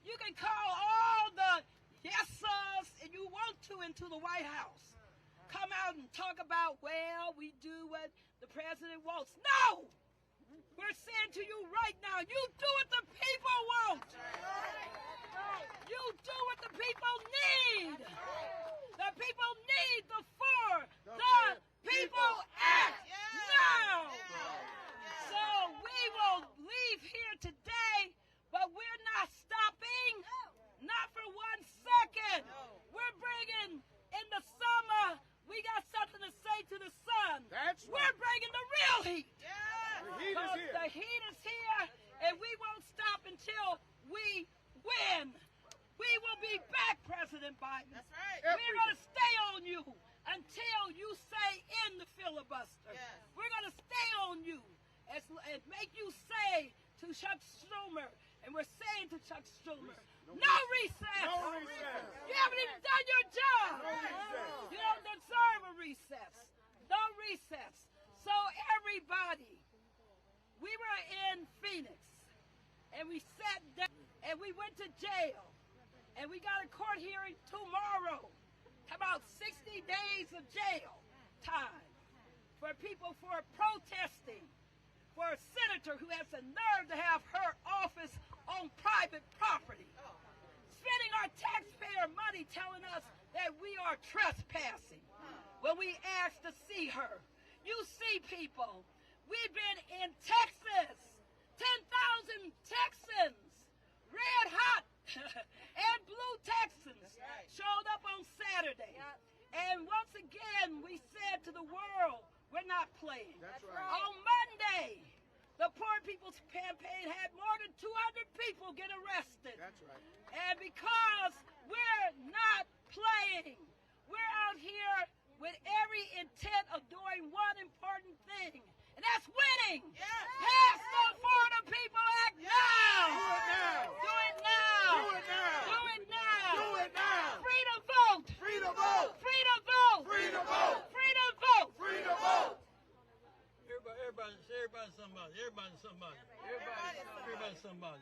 You can call all the yes-sirs and you want to into the White House. Come out and talk about, well, we do what the president wants. No! We're saying to you right now, you do what the people want. You do what the people need. The people need the People Act now. So we will leave here today, but we're not stopping, not for 1 second. We're bringing in the summer, we got something to say to the sun. That's right. We're bringing the real heat. The heat is here. The heat is here, and we won't stop until we win. We will be back, President Biden. That's right. We're going to stay on you until you say end the filibuster. Yes. We're going to stay on you and make you say to Chuck Schumer, and we're saying to Chuck Schumer, no recess. No recess. You haven't even done your job. No recess. You don't deserve a recess. No recess. So everybody, we were in Phoenix, and we sat down, and we went to jail, and we got a court hearing tomorrow. About 60 days of jail time for people for protesting, for a senator who has the nerve to have her office on private property, spending our taxpayer money telling us that we are trespassing when we asked to see her. You see, people, we've been in Texas, 10,000 Texans, red hot and blue Texans showed up on Saturday. And once again, we said to the world, we're not playing. That's right. On Monday, the Poor People's Campaign had more than 200 people get arrested. That's right. And because we're not playing, we're out here with every intent of doing one important thing, and that's winning. Yes. Pass the For the People Act now. Do it now. Do it now. Do it now. Do it now. Do it now. Free to vote. Free to vote. Free to vote. Free to vote. Free to vote. Free to vote. Everybody's somebody. Everybody's somebody. Everybody's somebody.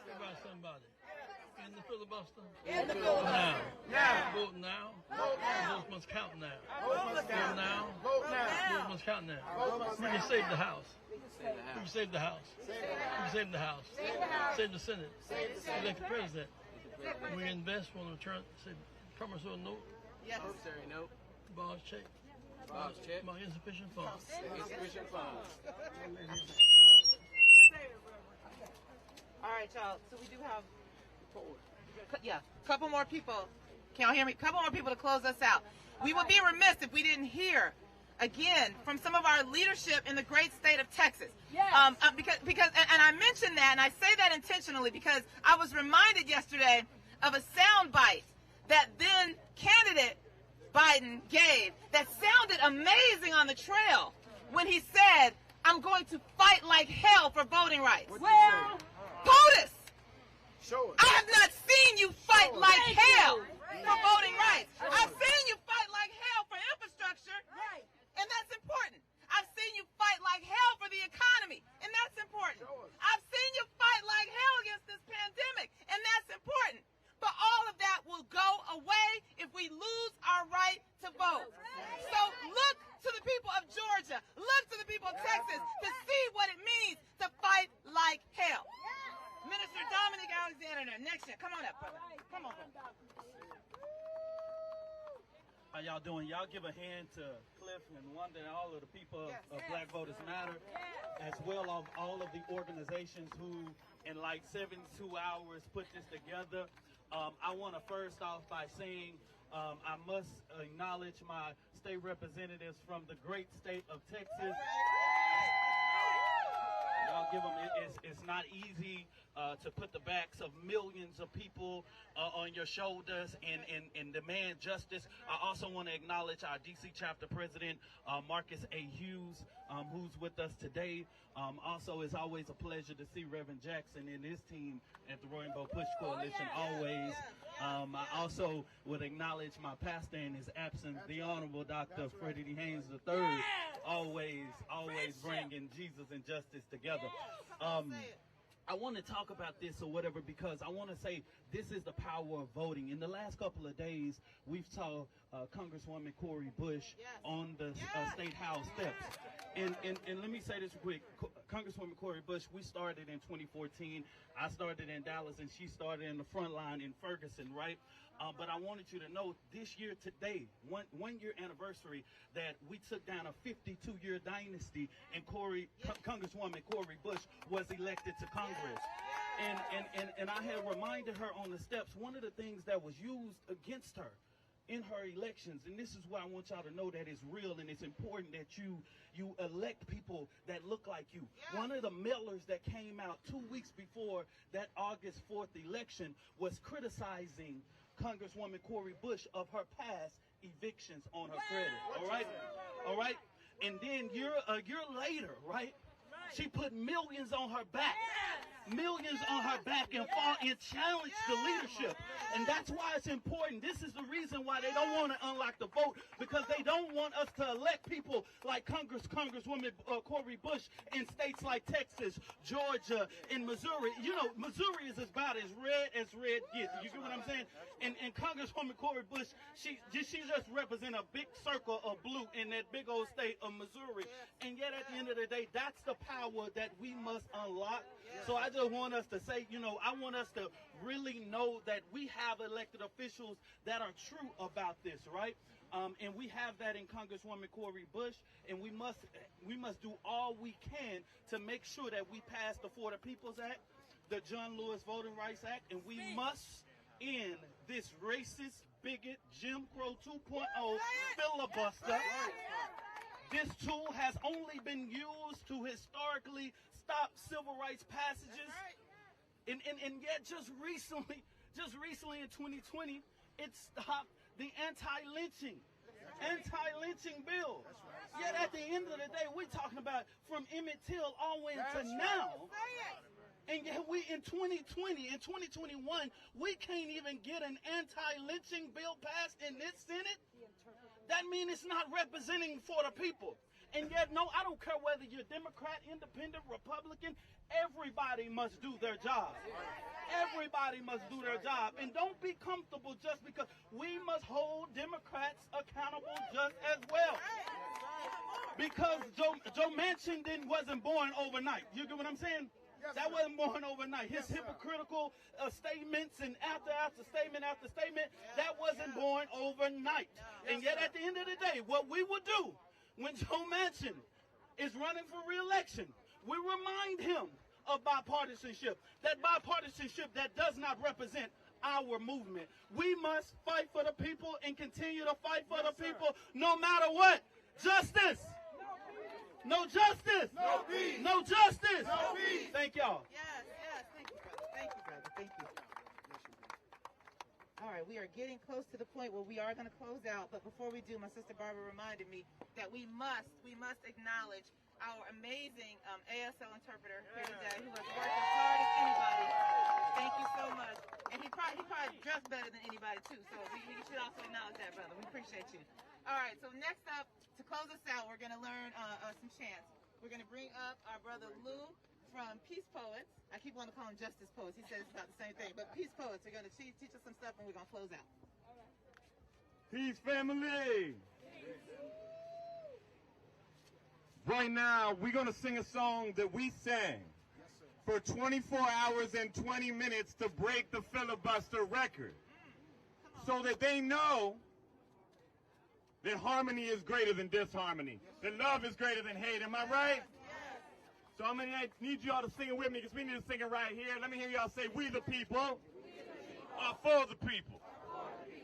Everybody's somebody. In the filibuster. In the filibuster. Now. Vote now. Vote now. Votes must count now. Vote must Vote count. now. Vote now. Votes must count now. Vote must We can count. save the House. We can save the House. We can save the House. Save the Senate. Elect the President. We invest on the return. Say, promissory note. Yes. Nope. Bonds check. Bonds check. My insufficient funds. Insufficient funds. All right, y'all. So we do have, couple more people. Can y'all hear me? Couple more people to close us out. We would be remiss if we didn't hear again from some of our leadership in the great state of Texas. Yes. Because I mentioned that, and I say that intentionally because I was reminded yesterday of a sound bite that then candidate Biden gave that sounded amazing on the trail when he said, I'm going to fight like hell for voting rights. Well, POTUS, Show us. I have not seen you fight like Thank hell you. for voting rights. I've seen you fight like hell for infrastructure, right. and that's important. I've seen you fight like hell for the economy, and that's important. I've seen you fight like hell against this pandemic, and that's important. But all of that will go away if we lose our right to vote. So look to the people of Georgia, look to the people of Texas to see what it means to fight like hell. Minister Dominic Alexander, next year. Come on up, brother. Come on, brother. y'all doing? Y'all give a hand to Cliff and Wanda and all of the people of Black Voters Matter, as well as all of the organizations who, in like 72 hours, put this together. I want to first off by saying I must acknowledge my state representatives from the great state of Texas. Y'all give them, it's not easy to put the backs of millions of people on your shoulders and demand justice. I also want to acknowledge our DC chapter president, Marcus A. Hughes, who's with us today. Also, it's always a pleasure to see Reverend Jackson and his team at the Rainbow Push Coalition, always. I also would acknowledge my pastor in his absence, the Honorable Dr. Freddie D. Haynes III, always bringing Jesus and justice together. I want to talk about this or whatever because I want to say this is the power of voting. In the last couple of days, we've saw Congresswoman Cori Bush on the State House steps. And let me say this quick. Congresswoman Cori Bush, we started in 2014. I started in Dallas, and she started in the front line in Ferguson, right? But I wanted you to know this year today, one year anniversary, that we took down a 52-year dynasty, and Congresswoman Cori Bush was elected to Congress. And I had reminded her on the steps, one of the things that was used against her in her elections, and this is why I want y'all to know that it's real and it's important that you elect people that look like you. One of the mailers that came out 2 weeks before that August 4th election was criticizing Congresswoman Cori Bush of her past evictions on her credit. All right. And then a year later, right, she put millions on her back. Millions on her back and fought and challenged the leadership. And that's why it's important. This is the reason why they don't want to unlock the vote, because they don't want us to elect people like Congresswoman Cori Bush in states like Texas, Georgia, and Missouri. You know, Missouri is about as red gets. You get what I'm saying? And Congresswoman Cori Bush, she just represents a big circle of blue in that big old state of Missouri. And yet at the end of the day, that's the power that we must unlock. So I just want us to say, I want us to really know that we have elected officials that are true about this, right? And we have that in Congresswoman Cori Bush, and we must do all we can to make sure that we pass the For the People's Act, the John Lewis Voting Rights Act, and we must end this racist, bigot, Jim Crow 2.0 filibuster. This tool has only been used to historically stop civil rights passages, and yet just recently in 2020, it stopped the anti-lynching bill. Yet at the end of the day, we're talking about from Emmett Till all the way to now. And yet we in 2020, in 2021, we can't even get an anti-lynching bill passed in this Senate. That means it's not representing for the people. And yet, no, I don't care whether you're Democrat, Independent, Republican, everybody must do their job. Everybody must do their job. And don't be comfortable just because we must hold Democrats accountable just as well. Because Joe Manchin wasn't born overnight. You get what I'm saying? That wasn't born overnight. His hypocritical statements and after statement after statement, that wasn't born overnight. And yet at the end of the day, what we would do when Joe Manchin is running for re-election, we remind him of bipartisanship. That bipartisanship that does not represent our movement. We must fight for the people and continue to fight for the people no matter what. Justice. No justice. No peace. No justice. No peace. Thank y'all. Yes. Thank you, brother. Thank you. All right, we are getting close to the point where we are going to close out. But before we do, my sister Barbara reminded me that we must acknowledge our amazing ASL interpreter here today, who has worked as hard as anybody. Thank you so much. And he probably dressed better than anybody too. So we should also acknowledge that, brother. We appreciate you. All right, so next up, to close us out, we're going to learn some chants. We're going to bring up our brother Lou from Peace Poets. I keep wanting to call him Justice Poets. He says it's about the same thing. But Peace Poets are going to teach us some stuff, and we're going to close out. Peace, family. Right now, we're going to sing a song that we sang for 24 hours and 20 minutes to break the filibuster record, so that they know that harmony is greater than disharmony, that love is greater than hate. Am I right? So I'm going to need y'all to sing it with me, because we need to sing it right here. Let me hear y'all say, we the people are for the people,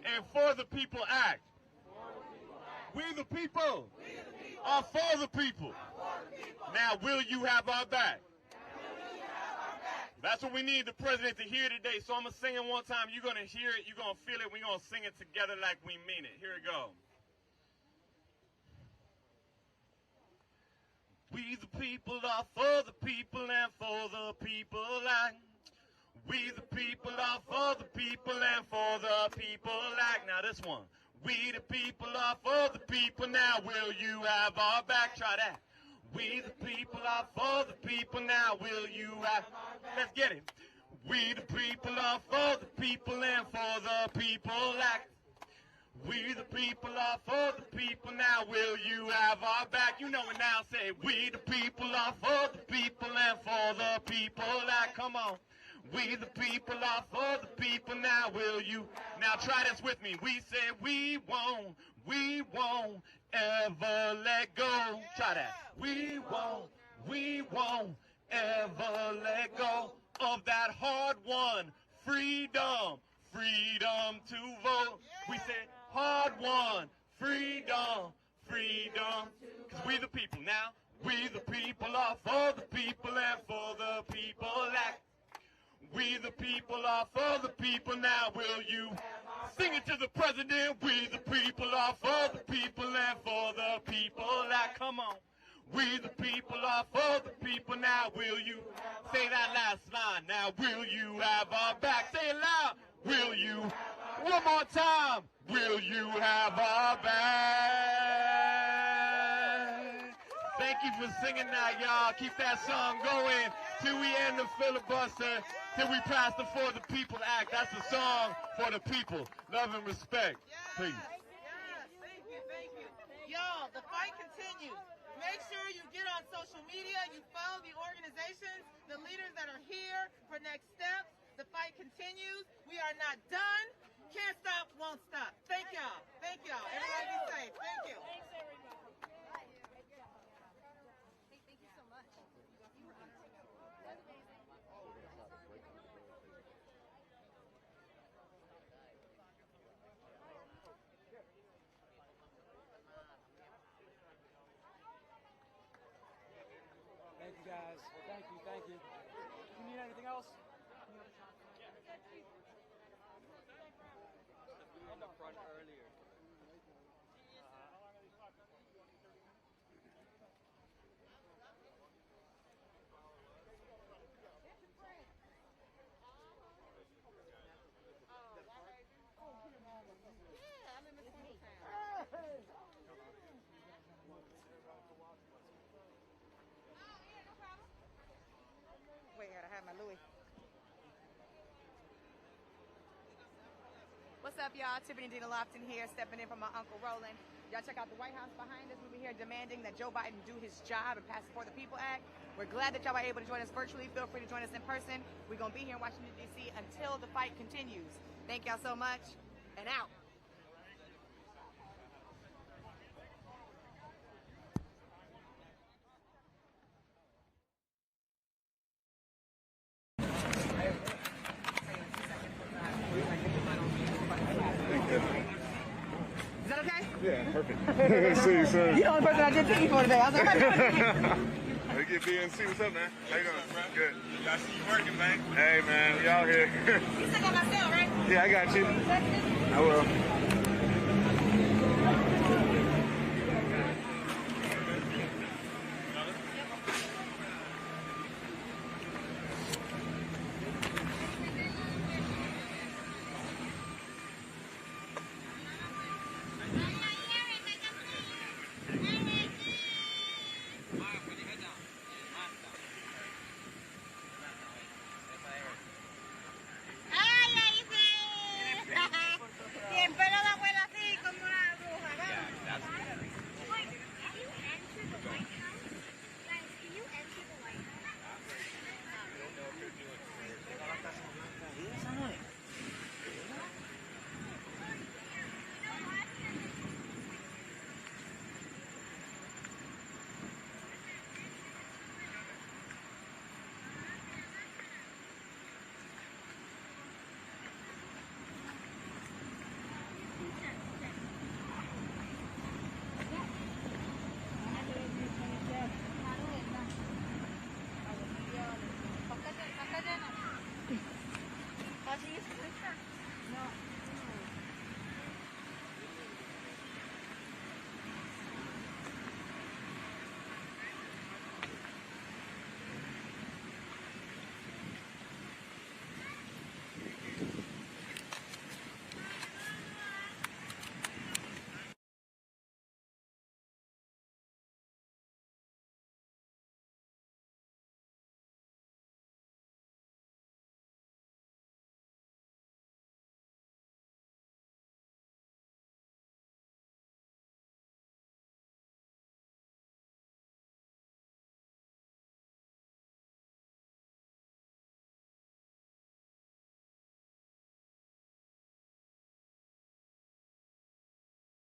and for the people act. We the people are for the people. Now, will you have our back? That's what we need the president to hear today. So I'm going to sing it one time. You're going to hear it. You're going to feel it. We're going to sing it together like we mean it. Here we go. We the people are for the people, and for the people act. We the people are for the people, and for the people act. Now this one. We the people are for the people. Now will you have our back? Try that. We the people are for the people. Now will you have... Let's get it. We the people are for the people, and for the people act. We the people are for the people. Now will you have our back? You know it now. Say, we the people are for the people, and for the people act. Come on. We the people are for the people. Now will you... Now try this with me. We say we won't ever let go. Try that. We won't ever let go of that hard-won freedom to vote. We say hard-won freedom. Because we the people. Now, we the people are for the people, and for the people act. We the people are for the people. Now will you sing it to the president? We the people are for the people, and for the people act. Come on. We the people are for the people. Now will you say that last line? Now will you have our back? Say it loud. Will you? One more time. Will you have our back? Thank you for singing that, y'all. Keep that song going till we end the filibuster, till we pass the For the People Act. That's the song for the people. Love and respect. Peace. Yes, thank you. Y'all, the fight continues. Make sure you get on social media, you follow the organizations, the leaders that are here for next steps. The fight continues. We are not done. Can't stop, won't stop. Thank y'all. Everybody be safe. Thank you. Thanks, everybody. Thank you so much. Thank you, guys. Thank you. You need anything else? In the front earlier. Wait, I have my Louis. What's up, y'all? Tiffany Dina Lofton here, stepping in for my Uncle Roland. Y'all check out the White House behind us. We'll be here demanding that Joe Biden do his job and pass the For the People Act. We're glad that y'all are able to join us virtually. Feel free to join us in person. We're going to be here in Washington, D.C. until the fight continues. Thank y'all so much, and out. Is that okay? Yeah, perfect. See you soon. You're the only person I did TV for today. I was like, Hey, get BNC. What's up, man? How you doing, bro? Good. I see you working, man. Hey, man. We out here. you still got my cell, right? Yeah, I got you. I will.